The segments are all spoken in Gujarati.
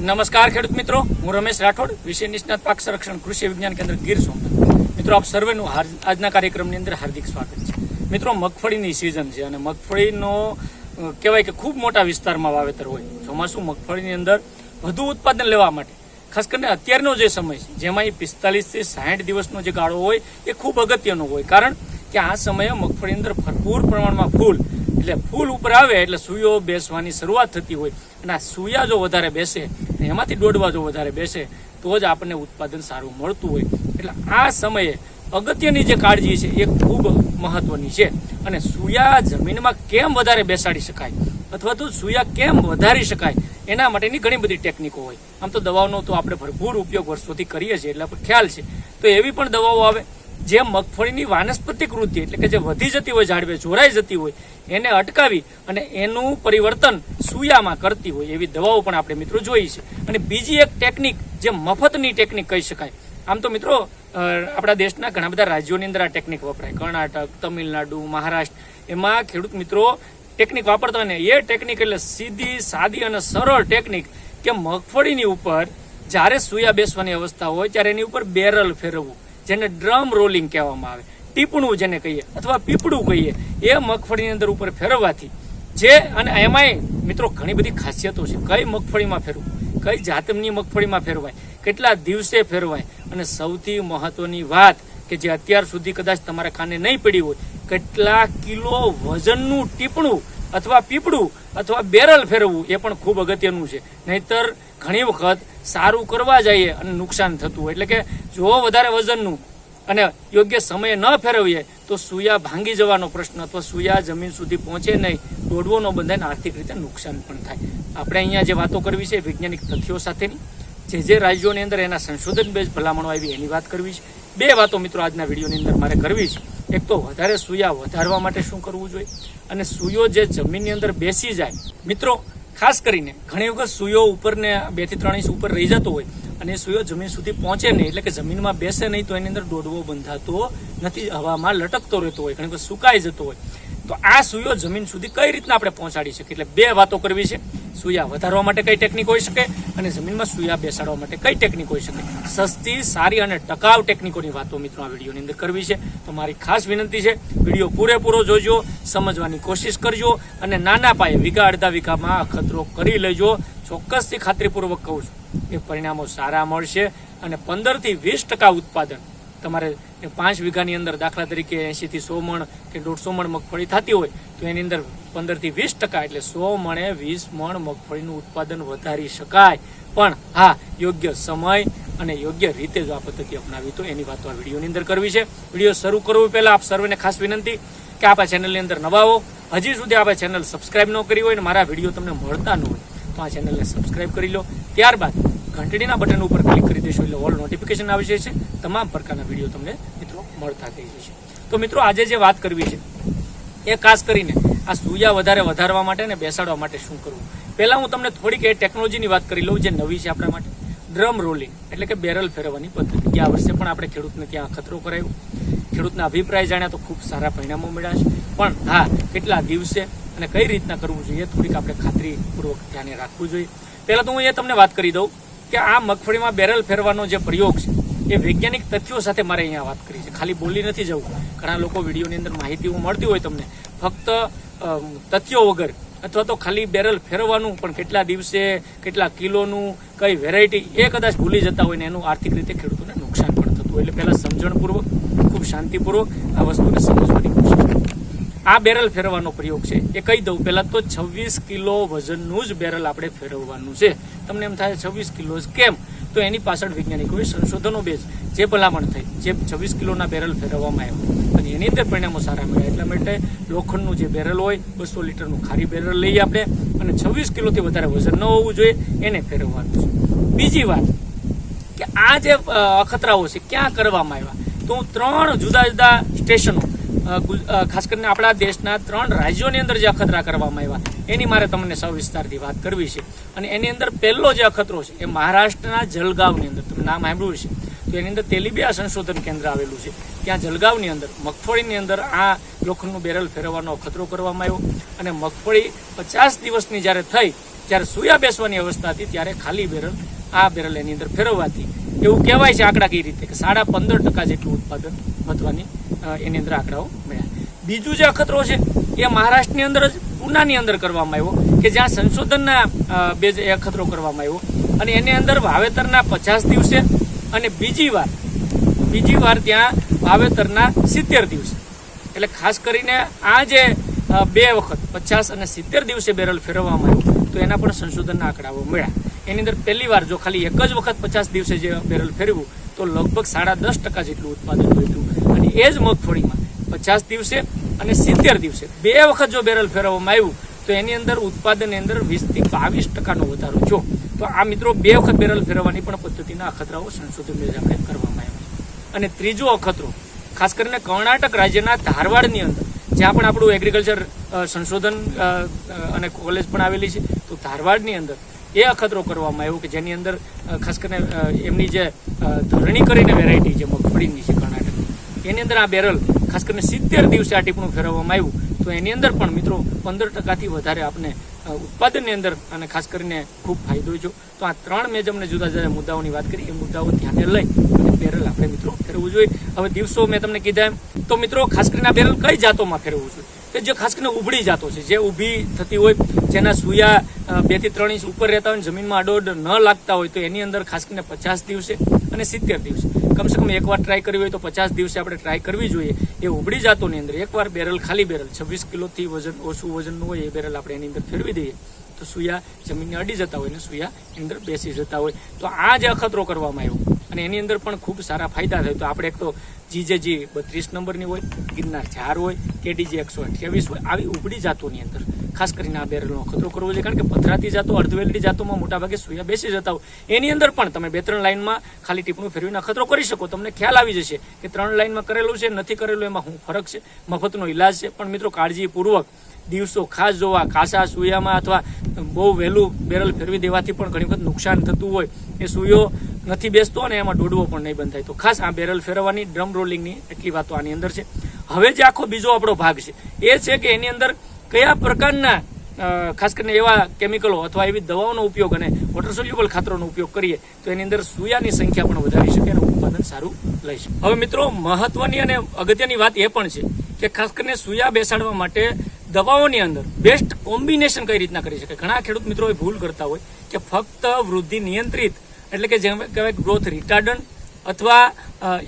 નમસ્કાર ખેડૂત મિત્રો, હું રમેશ રાઠોડ, વિષય નિષ્ણાત પાક સંરક્ષણ કૃષિ વિજ્ઞાન કેન્દ્ર ગીર સોમનાથ. મિત્રો, આપ સર્વેનું આજના કાર્યક્રમની અંદર હાર્દિક સ્વાગત છે. મિત્રો, મગફળીની સિઝન છે અને મગફળીનો કહેવાય કે ખૂબ મોટા વિસ્તારમાં વાવેતર હોય. ચોમાસું મગફળીની અંદર વધુ ઉત્પાદન લેવા માટે ખાસ કરીને અત્યારનો જે સમય છે, જેમાં 45 થી 60 દિવસનો જે ગાળો હોય એ ખૂબ અગત્યનો હોય. કારણ કે આ સમયે મગફળીની અંદર ભરપૂર પ્રમાણમાં ફૂલ ઉપર આવે એટલે સૂયો બેસવાની શરૂઆત થતી હોય અને આ સૂયા જો વધારે બેસે, એમાંથી દોડવા જો વધારે બેસે તો જ આપણને ઉત્પાદન સારું મળતું હોય. એટલે આ સમયે અગત્યની જે કાળજી છે એ ખૂબ મહત્વની છે. અને સૂયા જમીનમાં કેમ વધારે બેસાડી શકાય અથવા તો સૂયા કેમ વધારી શકાય એના માટેની ઘણી બધી ટેકનિકો હોય. આમ તો દવાઓનો તો આપણે ભરપૂર ઉપયોગ વર્ષોથી કરીએ છીએ એટલે ખ્યાલ છે. તો એવી પણ દવાઓ આવે જે મગફળીની વાનસ્પતિક વૃદ્ધિ એટલે કે જે વધી જતી હોય, ઝાડવે જોરાઈ જતી હોય, એને અટકાવી અને એનું પરિવર્તન સૂયામાં કરતી હોય એવી દવાઓ પણ આપણે મિત્રો જોઈ છે. અને બીજી એક ટેકનિક જે મફતની ટેકનિક કહી શકાય. આમ તો મિત્રો આપણા દેશના ઘણા બધા રાજ્યોની અંદર આ ટેકનિક વપરાય. કર્ણાટક, તમિલનાડુ, મહારાષ્ટ્ર, એમાં ખેડૂત મિત્રો ટેકનિક વાપરતા હોય ને એ ટેકનિક એટલે સીધી, સાદી અને સરળ ટેકનિક કે મગફળીની ઉપર જ્યારે સૂયા બેસવાની અવસ્થા હોય ત્યારે એની ઉપર બેરલ ફેરવવું, જેને ડ્રમ રોલિંગ કહેવામાં આવે, ટીપણું જેને કહીએ અથવા પીપળું કહીએ, એ મગફળીની અંદર ઉપર ફેરવવાથી અને એમાંય મિત્રો ઘણી બધી ખાસિયતો છે. કઈ મગફળીમાં ફેરવું, કઈ જાતની મગફળીમાં ફેરવાય, કેટલા દિવસે ફેરવાય, અને સૌથી મહત્વની વાત કે જે અત્યાર સુધી કદાચ તમારા કાને નહીં પડી હોય, કેટલા કિલો વજનનું ટીપણું અથવા પીપળું અથવા બેરલ ફેરવવું એ પણ ખૂબ અગત્યનું છે. નહીતર ઘણી વખત સારું કરવા જઈએ અને નુકસાન થતું હોય. એટલે કે જો વધારે વજનનું અને યોગ્ય સમયે ન ફેરવીએ તો સૂયા ભાંગી જવાનો પ્રશ્ન અથવા સૂયા જમીન સુધી પહોંચે નહીં, દોડવો ન બંધાય, આર્થિક રીતે નુકસાન પણ થાય. આપણે અહીંયા જે વાતો કરવી છે વૈજ્ઞાનિક તથ્યો સાથેની, જે રાજ્યોની અંદર એના સંશોધન બેઝ ભલામણો આવી એની વાત કરવી છે. બે વાતો મિત્રો આજના વિડીયોની અંદર મારે કરવી છે. એક તો વધારે સૂયા વધારવા માટે શું કરવું જોઈએ, અને સૂયો જે જમીનની અંદર બેસી જાય. મિત્રો ખાસ કરીને ઘણી વખત સૂયો ઉપરને 2 થી 3 ઇંચ ઉપર રહી જતો હોય અને એ સૂયો જમીન સુધી પહોંચે નહીં, એટલે કે જમીનમાં બેસે નહીં, તો એની અંદર દોડવો બંધાતો નથી, હવામાં લટકતો રહેતો હોય, ઘણી વખત સુકાઈ જતો હોય. તો આ સૂયો જમીન સુધી કઈ રીતના આપણે પહોંચાડી શકીએ, એટલે બે વાતો કરવી છે. સૂયા વધારવા માટે કઈ ટેકનિક હોઈ શકે અને જમીનમાં સૂયા બેસાડવા માટે કઈ ટેકનિક હોઈ શકે. સસ્તી, સારી અને ટકાઉ ટેકનિકોની વાતો મિત્રો આ વિડીયોની અંદર કરવી છે. તો મારી ખાસ વિનંતી છે, વિડીયો પૂરેપૂરો જોજો, સમજવાની કોશિશ કરજો અને નાના પાયે વીઘા અડધા વીઘામાં અખતરો કરી લેજો. ચોક્કસથી ખાતરીપૂર્વક કહું છું કે પરિણામો સારા મળશે અને 15 થી 20% ઉત્પાદન તમારે 5 વીઘાની અંદર દાખલા તરીકે 80 થી 100 મણ કે 150 મણ મગફળી થતી હોય તો એની અંદર 15 થી 20% એટલે 100 મણે 20 મણ મગફળીનું ઉત્પાદન વધારી શકાય. પણ હા, યોગ્ય સમય અને યોગ્ય રીતે જો આ પદ્ધતિ અપનાવી તો એની વાતો આ વિડીયોની અંદર કરવી છે. વિડીયો શરૂ કરવું પહેલા આપ સર્વેને ખાસ વિનંતી કે આપ આ ચેનલની અંદર નવા હો, હજી સુધી આપણે ચેનલ સબસ્ક્રાઇબ ન કરી હોય અને મારા વિડીયો તમને મળતા ન હોય તો આ ચેનલને સબસ્ક્રાઇબ કરી લો. ત્યારબાદ ઘંટડીના બટન ઉપર ક્લિક કરી દેશો એટલે ઓલ નોટિફિકેશન આવી જશે. તમામ પ્રકારના વિડીયો તમને મિત્રો મળતા થઈ જશે. તો મિત્રો આજે જે વાત કરવી છે એ ખાસ કરીને આ સૂયા વધારવા માટે ને બેસાડવા માટે શું કરવું. પહેલા હું તમને થોડીક એ ટેકનોલોજીની વાત કરી લઉં જે નવી છે આપણા માટે. ડ્રમ રોલિંગ એટલે કે બેરલ ફેરવવાની પદ્ધતિ. ગયા વર્ષે પણ આપણે ખેડૂતને ત્યાં અખતરો કરાવ્યો, ખેડૂતના અભિપ્રાય જાણ્યા તો ખૂબ સારા પરિણામો મળ્યા છે. પણ હા, કેટલા દિવસે અને કઈ રીતના કરવું જોઈએ થોડીક આપણે ખાતરીપૂર્વક ધ્યાને રાખવું જોઈએ. પહેલા તો હું એ તમને વાત કરી દઉં કે આ મગફળીમાં બેરલ ફેરવાનો જે પ્રયોગ છે એ વૈજ્ઞાનિક તથ્યો સાથે મારે અહીંયા વાત કરી છે. ખાલી બોલી નથી જવું. ઘણા લોકો વિડીયોની અંદર માહિતી મળતી હોય તમને ફક્ત તથ્યો વગર અથવા તો ખાલી બેરલ ફેરવવાનું પણ કેટલા દિવસે, કેટલા કિલોનું, કઈ વેરાયટી એ કદાચ ભૂલી જતા હોય ને એનું આર્થિક રીતે ખેડૂતોને નુકસાન પણ થતું હોય. એટલે પહેલા સમજણપૂર્વક, ખૂબ શાંતિપૂર્વક આ વસ્તુને સમજવાની કોશિશ કરો. આ બેરલ ફેરવવાનો પ્રયોગ છે એ કહી દઉં પહેલા તો 26 કિલો વજનનું જ બેરલ આપણે ફેરવવાનું છે. તમને એમ થાય 26 કિલો કેમ? તો એની પાછળ વૈજ્ઞાનિકોએ સંશોધનો બેઝ જે ભલામણ થઈ, જે 26 કિલોના બેરલ ફેરવવામાં આવ્યા અને એની અંદર પરિણામો સારા મળ્યા. એટલા માટે લોખંડનું જે બેરલ હોય 200 લીટરનું ખારી બેરલ લઈએ આપણે અને 26 કિલોથી વધારે વજન ન હોવું જોઈએ એને ફેરવવાનું છે. બીજી વાત કે આ જે અખતરાઓ છે ક્યાં કરવામાં આવ્યા, તો હું 3 જુદા જુદા સ્ટેશનો ખાસ કરીને આપણા દેશના 3 રાજ્યોની અંદર જે અખતરા કરવામાં આવ્યા એની મારે તમને સવિસ્તારથી વાત કરવી છે. અને એની અંદર પહેલો જે અખતરો છે એ મહારાષ્ટ્રના જલગાવની અંદર, તમે નામ સાંભળ્યું છે તો એની અંદર તેલીબિયા સંશોધન કેન્દ્ર આવેલું છે. ત્યાં જલગાવની અંદર મગફળીની અંદર આ લોખંડનું બેરલ ફેરવવાનો અખતરો કરવામાં આવ્યો અને મગફળી 50 દિવસની જ્યારે થઈ જ્યારે સૂયા બેસવાની અવસ્થા હતી ત્યારે ખાલી બેરલ આ બેરલ એની અંદર ફેરવવાથી એવું કહેવાય છે આંકડાકીય રીતે કે 15.5% જેટલું ઉત્પાદન વધવાની એની અંદર આંકડાઓ મળ્યા. બીજું જે અખતરો છે એ મહારાષ્ટ્રની અંદર જ પૂનાની અંદર કરવામાં આવ્યો કે જ્યાં સંશોધનના બેઝ એ અખતરો કરવામાં આવ્યો અને એની અંદર વાવેતરના 50 દિવસે અને બીજી વાર ત્યાં વાવેતરના 70 દિવસે. એટલે ખાસ કરીને આ જે 2 વખત 50 અને 70 દિવસે બેરલ ફેરવવામાં આવ્યું તો એના પણ સંશોધનના આંકડાઓ મળ્યા. એની અંદર પહેલી વાર જો ખાલી એક જ વખત 50 દિવસે જે બેરલ ફેરવ્યું તો લગભગ 10.5% જેટલું ઉત્પાદન વધ્યું. અને એ જ મગફળીમાં 50 દિવસે અને 70 દિવસે 2 વખત જો બેરલ ફેરવવામાં આવ્યું તો એની અંદર ઉત્પાદનની અંદર 20 થી 22% વધારો જો. તો આ મિત્રો 2 વખત બેરલ ફેરવવાની પણ પદ્ધતિના અખતરાઓ સંશોધન આપણે કરવામાં આવ્યા. અને ત્રીજો અખતરો ખાસ કરીને કર્ણાટક રાજ્યના ધારવાડની અંદર જ્યાં પણ આપણું એગ્રીકલ્ચર સંશોધન અને કોલેજ પણ આવેલી છે તો ધારવાડની અંદર એ અખતરો કરવામાં આવ્યો કે જેની અંદર ખાસ કરીને એમની જે ધરણી કરીને વેરાયટી જે મગફળીની છે કર્ણાટકની એની અંદર આ બેરલ ખાસ કરીને 70 દિવસે આ ટીપણું ફેરવવામાં આવ્યું તો એની અંદર પણ મિત્રો 15%થી વધારે આપણે ઉત્પાદનની અંદર અને ખાસ કરીને ખૂબ ફાયદો જો. તો આ 3 મેં તમને જુદા જુદા મુદ્દાઓની વાત કરી એ મુદ્દાઓ ધ્યાને લઈ અને બેરલ આપણે મિત્રો ફેરવવું જોઈએ. હવે દિવસો મેં તમને કીધા એમ તો મિત્રો ખાસ કરીને આ બેરલ કઈ જાતોમાં ફેરવવું જોઈએ કે જે ખાસ કરીને ઉભળી જાતો છે જે ઊભી થતી હોય જેના સૂયા 2 થી 3 ઇંચ ઉપર રહેતા હોય જમીનમાં આડોડ ન લાગતા હોય તો એની અંદર ખાસ કરીને 50 દિવસે અને 70 દિવસે કમસે કમ એકવાર ટ્રાય કરવી હોય તો 50 દિવસે આપણે ટ્રાય કરવી જોઈએ. એ ઉભળી જાતોની અંદર એકવાર બેરલ ખાલી બેરલ 26 કિલોથી ઓછું વજનનું હોય એ બેરલ આપણે એની અંદર ફેરવી દઈએ તો સૂયા જમીનને અડી જતા હોય ને સૂયા એની અંદર બેસી જતા હોય. તો આ જે અખતરો કરવામાં આવ્યો અને એની અંદર પણ ખૂબ સારા ફાયદા થાય. તો આપણે એક તો જીજેજી 32 નંબરની હોય, ગિરનાર 4 હોય, કેડીજી 128 હોય, આવી ઉપડી જાતોની અંદર ખાસ કરીને આ બેરલનો અખતરો કરવો જોઈએ. કારણ કે પથરાતી જાતો અર્ધવેલડી જાતોમાં મોટાભાગે સૂયા બેસી જતા હોય એની અંદર પણ તમે 2-3 લાઇનમાં ખાલી ટીપણું ફેરવીને અખતરો કરી શકો. તમને ખ્યાલ આવી જશે કે 3 લાઇનમાં કરેલું છે નથી કરેલું એમાં શું ફરક છે, મફતનો ઇલાજ છે. પણ મિત્રો કાળજીપૂર્વક દિવસો ખાસ જોવા. કાસા સૂયામાં અથવા બહુ વહેલું બેરલ ફેરવી દેવાથી પણ ઘણી વખત નુકસાન થતું હોય. એ સૂયો નથી બેસતો અને એમાં દોડવો પણ નહીં બંધ થાય. તો ખાસ આ બેરલ ફેરવવાની ડ્રમ રોલિંગની એટલી વાતો આની અંદર છે. હવે જે આખો બીજો આપણો ભાગ છે એ છે કે એની અંદર કયા પ્રકારના ખાસ કરીને એવા કેમિકલો અથવા એવી દવાઓનો ઉપયોગ અને વોટર સોલ્યુબલ ખાતરોનો ઉપયોગ કરીએ તો એની અંદર સૂયાની સંખ્યા પણ વધારી શકે અને ઉત્પાદન સારું લઈ શકે. હવે મિત્રો મહત્વની અને અગત્યની વાત એ પણ છે કે ખાસ કરીને સૂયા બેસાડવા માટે દવાઓની અંદર બેસ્ટ કોમ્બિનેશન કઈ રીતના કરી શકાય. ઘણા ખેડૂત મિત્રો એ ભૂલ કરતા હોય કે ફક્ત વૃદ્ધિ નિયંત્રિત એટલે કે જેમ કહેવાય ગ્રોથ રિટાર્ડન્ટ અથવા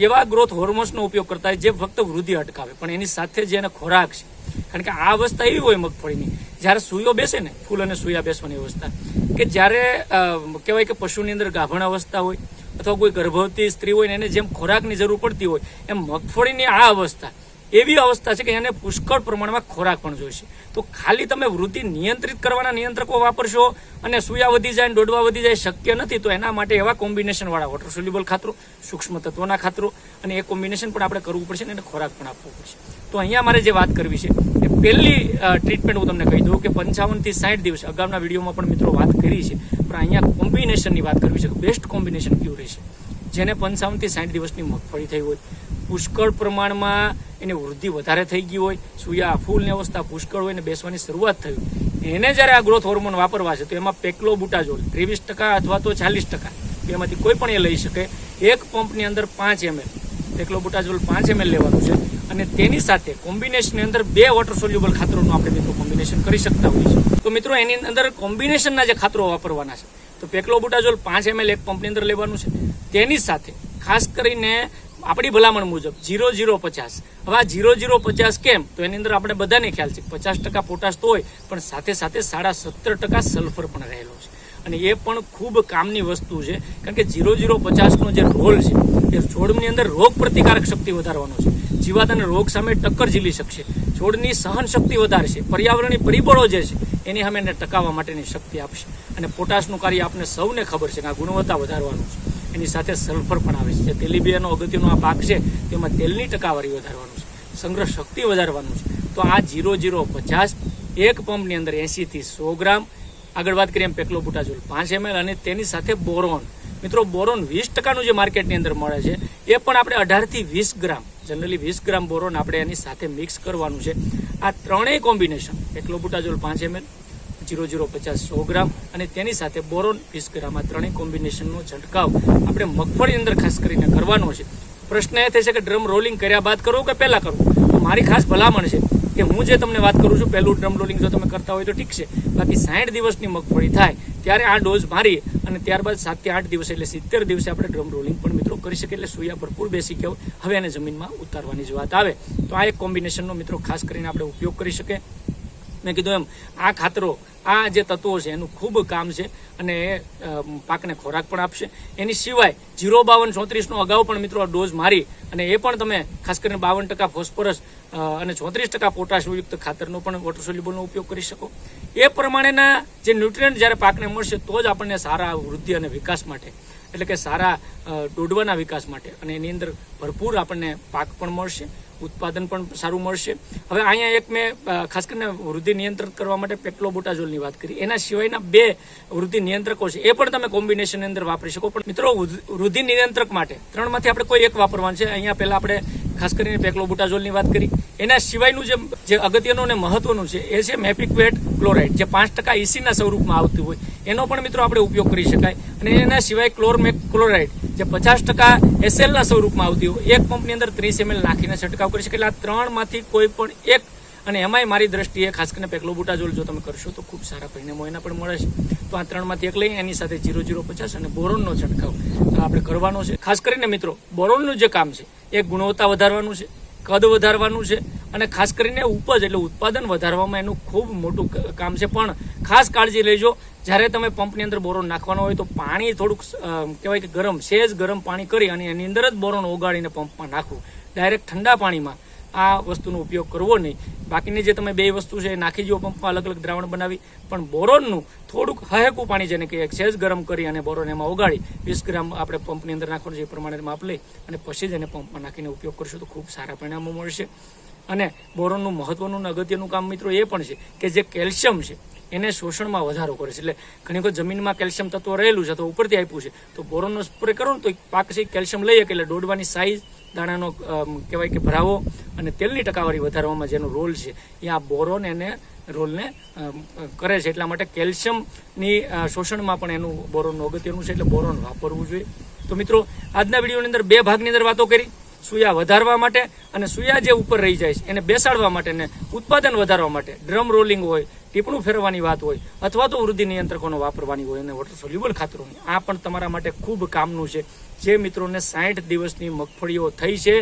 એવા ગ્રોથ હોર્મોન્સનો ઉપયોગ કરતા હોય જે ફક્ત વૃદ્ધિ અટકાવે. પણ એની સાથે જે એનો ખોરાક છે કારણ કે આ અવસ્થા એવી હોય મગફળીની જ્યારે સૂયો બેસે ને ફૂલ અને સૂયા બેસવાની અવસ્થા કે જ્યારે કહેવાય કે પશુની અંદર ગાભણ અવસ્થા હોય અથવા કોઈ ગર્ભવતી સ્ત્રી હોય ને એને જેમ ખોરાકની જરૂર પડતી હોય એમ મગફળીની આ અવસ્થા એવી અવસ્થા છે કે એને પુષ્કળ પ્રમાણમાં ખોરાક પણ જોઈશે. તો ખાલી તમે વૃદ્ધિ નિયંત્રિત કરવાના નિયંત્રકો વાપરશો અને સૂયા વધી જાય દોડવા વધી જાય શક્ય નથી. તો એના માટે એવા કોમ્બિનેશન વાળા વોટર સોલ્યુબલ ખાતરો, સૂક્ષ્મ તત્વોના ખાતરો અને એ કોમ્બિનેશન પણ આપણે કરવું પડશે અને એને ખોરાક પણ આપવો પડશે. તો અહીંયા મારે જે વાત કરવી છે એ પહેલી ટ્રીટમેન્ટ હું તમને કહી દઉં કે 55 થી 60 દિવસ અગાઉના વિડીયોમાં પણ મિત્રો વાત કરી છે પણ અહીંયા કોમ્બિનેશનની વાત કરવી છે કે બેસ્ટ કોમ્બિનેશન કયું રહેશે. જેને 55 થી 60 દિવસની મગફળી થઈ હોય, પુષ્કળ પ્રમાણમાં એની વૃદ્ધિ વધારે થઈ ગઈ હોય, સૂયા ફૂલની અવસ્થા પુષ્કળ હોય ને બેસવાની શરૂઆત થઈ હોય, એને જ્યારે આ ગ્રોથ હોર્મોન વાપરવા છે તો એમાં પેક્લોબુટાઝોલ 23% અથવા તો 40% એમાંથી કોઈ પણ એ લઈ શકે. એક પંપની અંદર 5 ml પેક્લોબુટાઝોલ 5 ml લેવાનું છે અને તેની સાથે કોમ્બિનેશનની અંદર 2 વોટર સોલ્યુબલ ખાતરોનું આપણે મિત્રો કોમ્બિનેશન કરી શકતા હોઈએ છીએ. તો મિત્રો એની અંદર કોમ્બિનેશનના જે ખાતરો વાપરવાના છે તો પેક્લોબુટાઝોલ 5 ml એક પંપની અંદર લેવાનું છે. તેની સાથે ખાસ કરીને આપણી ભલામણ મુજબ 0050. હવે આ 0050 કેમ તો એની અંદર આપણે બધાને ખ્યાલ છે 50% પોટાશ તો હોય પણ સાથે સાથે 17.5% સલ્ફર પણ રહેલો છે અને એ પણ ખૂબ કામની વસ્તુ છે. કારણ કે 0050નો જે રોલ છે એ છોડની અંદર રોગ પ્રતિકારક શક્તિ વધારવાનો છે, જીવાત અને રોગ સામે ટક્કર ઝીલી શકશે, છોડની સહન શક્તિ વધારશે, પર્યાવરણીય પરિબળો જે છે એની સામે એને ટકાવવા માટેની શક્તિ આપશે. અને પોટાશનું કાર્ય આપણે સૌને ખબર છે કે આ ગુણવત્તા વધારવાનું છે. એની સાથે સલ્ફર પણ આવે છે. તેલીબિયાનો અગત્યનો આ પાક છે તેમાં તેલની ટકાવારી વધારવાનું છે, સંગ્રહ શક્તિ વધારવાનું છે. તો આ 0050 એક પંપની અંદર 80 થી 100 ગ્રામ. આગળ વાત કરીએ એમ પેક્લોબુટાઝોલ 5 ml અને તેની સાથે બોરોન. મિત્રો બોરોન 20%નું જે માર્કેટની અંદર મળે છે એ પણ આપણે 18 થી 20 ગ્રામ જનરલી 20 ગ્રામ બોરોન આપણે એની સાથે મિક્સ કરવાનું છે. આ ત્રણેય કોમ્બિનેશન પેક્લોબુટાઝોલ 5 ml, 0050 100 ગ્રામ અને તેની સાથે બોરોન 20 ગ્રામ, આ ત્રણેય કોમ્બિનેશનનો છંટકાવ આપણે મગફળીની અંદર ખાસ કરીને કરવાનો છે. પ્રશ્ન એ થશે કે ડ્રમ રોલિંગ કર્યા બાદ કરવું કે પહેલા કરવું? તો મારી ખાસ ભલામણ છે કે હું જે તમને વાત કરું છું, પહેલું ડ્રમ રોલિંગ જો તમે કરતા હોય તો ઠીક છે, બાકી 60 દિવસની મગફળી થાય ત્યારે આ ડોઝ મારી અને ત્યારબાદ 7 થી 8 દિવસ એટલે 70 દિવસે આપણે ડ્રમ રોલિંગ પણ મિત્રો કરી શકીએ. એટલે સુયા ભરપૂર બેસી ગયા હોય, હવે એને જમીનમાં ઉતારવાની જ વાત આવે તો આ એક કોમ્બિનેશનનો મિત્રો ખાસ કરીને આપણે ઉપયોગ કરી શકીએ. મેં કીધું એમ આ ખાતરો, આ જે તત્વો છે એનું ખૂબ કામ છે અને એ પાકને ખોરાક પણ આપશે. એની સિવાય 052-34નો અગાઉ પણ મિત્રો ડોઝ મારી અને એ પણ તમે ખાસ કરીને 52% ફોસ્ફરસ અને 34% પોટાશયુક્ત ખાતરનો પણ વોટર સોલ્યુબલનો ઉપયોગ કરી શકો. એ પ્રમાણેના જે ન્યુટ્રિયન્ટ જ્યારે પાકને મળશે તો જ આપણને સારા વૃદ્ધિ અને વિકાસ માટે, એટલે કે સારા ડોડવાના વિકાસ માટે અને એની અંદર ભરપૂર આપણને પાક પણ મળશે, ઉત્પાદન પણ સારું મળશે. હવે અહીંયા એક મેં ખાસ કરીને વૃદ્ધિ નિયંત્રિત કરવા માટે પેક્લોબુટાઝોલની વાત કરી. એના સિવાયના 2 વૃદ્ધિ નિયંત્રકો છે, એ પણ તમે કોમ્બિનેશનની અંદર વાપરી શકો. પણ મિત્રો વૃદ્ધિ નિયંત્રક માટે 3માંથી આપણે કોઈ એક વાપરવાનું છે. અહીંયા પહેલા આપણે ખાસ કરીને પેક્લોબુટાઝોલની વાત કરી. એના સિવાયનું જે અગત્યનું અને મહત્વનું છે એ છે મેપિક્વેટ ક્લોરાઇડ, જે 5% ECના સ્વરૂપમાં આવતું હોય એનો પણ મિત્રો આપણે ઉપયોગ કરી શકાય. અને એના સિવાય ક્લોરમેક ક્લોરાઇડ જે 50% SLના સ્વરૂપમાં આવતી હોય, એક પંપની અંદર 30 ml નાખીને છંટકાવ કરી શકે. એટલે આ 3માંથી કોઈ પણ એક, અને એમાંય મારી દ્રષ્ટિએ ખાસ કરીને પેક્લોબુટાઝોલ જો તમે કરશો તો ખૂબ સારા પરિણામો એના પણ મળે છે. તો આ 3માંથી એક લઈ એની સાથે 0050 અને બોરોનનો છંટકાવ આપણે કરવાનો છે. ખાસ કરીને મિત્રો બોરોનનું જે કામ છે એ ગુણવત્તા વધારવાનું છે, કદ વધારવાનું છે અને ખાસ કરીને ઉપજ એટલે ઉત્પાદન વધારવામાં એનું ખૂબ મોટું કામ છે. પણ ખાસ કાળજી લેજો, જ્યારે તમે પંપની અંદર બોરોન નાખવાનો હોય તો પાણી થોડુંક કહેવાય કે સહેજ ગરમ પાણી કરી અને એની અંદર જ બોરોન ઓગાળીને પંપમાં નાખવું. ડાયરેક્ટ ઠંડા પાણીમાં આ વસ્તુનો ઉપયોગ કરવો નહીં. બાકીની જે તમે 2 વસ્તુ છે એ નાખી દો પંપમાં અલગ અલગ દ્રાવણ બનાવી, પણ બોરોનનું થોડુંક હહેકું પાણી જેને કે સહેજ ગરમ કરી અને બોરોન એમાં ઓગાળી 20 ગ્રામ આપણે પંપની અંદર નાખવાનું છે એ પ્રમાણે માપ લઈ અને પછી જ એને પંપમાં નાખીને ઉપયોગ કરશો તો ખૂબ સારા પરિણામો મળશે. અને બોરોનનું મહત્વનું અને અગત્યનું કામ મિત્રો એ પણ છે કે જે કેલ્શિયમ છે એને શોષણમાં વધારો કરે છે. એટલે ઘણી વખત જમીનમાં કેલ્શિયમ તત્વ રહેલું છે તો ઉપરથી આપ્યું છે તો બોરોનનો સ્પ્રે કરો ને તો પાક છે કેલ્શિયમ લઈએ કે એટલે ડોડવાની સાઈઝ, દાણાનો કહેવાય કે ભરાવો અને તેલની ટકાવારી વધારવામાં જેનો રોલ છે એ આ બોરોન એને રોલને કરે છે. એટલા માટે કેલ્શિયમની શોષણમાં પણ એનું બોરોનનું અગત્યનું છે, એટલે બોરોન વાપરવું જોઈએ. તો મિત્રો આજના વિડીયોની અંદર 2 ભાગની અંદર વાતો કરી, સુયા વધારવા માટે અને સુયા જે ઉપર રહી જાય છે એને બેસાડવા માટે ને ઉત્પાદન વધારવા માટે ડ્રમ રોલિંગ હોય, ટીપણું ફેરવવાની વાત હોય અથવા તો વૃદ્ધિ નિયંત્રકોનો વાપરવાની હોય અને વોટર સોલ્યુબલ ખાતરોની, આ પણ તમારા માટે ખૂબ કામનું છે. જે મિત્રોને 60 દિવસની મગફળીઓ થઈ છે,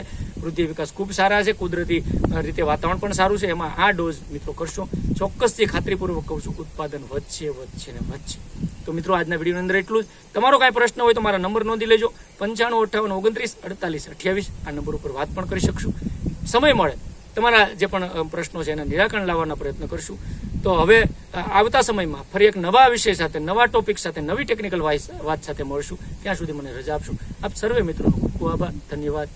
વૃદ્ધિ વિકાસ ખૂબ સારા છે, કુદરતી રીતે વાતાવરણ પણ સારું છે, એમાં આ ડોઝ મિત્રો કરશો ચોક્કસથી ખાતરીપૂર્વક કહું છું ઉત્પાદન વધશે ને વધશે. તો મિત્રો આજના વિડીયોની અંદર એટલું જ. તમારો કાંઈ પ્રશ્ન હોય તો મારા નંબર નોંધી લેજો, 95 58 29 48 28. આ નંબર ઉપર વાત પણ કરી શકશું. સમય મળે તમારા જે પણ પ્રશ્નો છે એના નિરાકરણ લાવવાના પ્રયત્ન કરશું. તો હવે આવતા સમયમાં ફરી એક નવા વિષય સાથે, નવા ટોપિક સાથે, નવી ટેકનિકલ વાત સાથે મળશું. ત્યાં સુધી મને રજા આપશો. આપ સર્વે મિત્રોનો ખૂબ ખૂબ આભાર. ધન્યવાદ.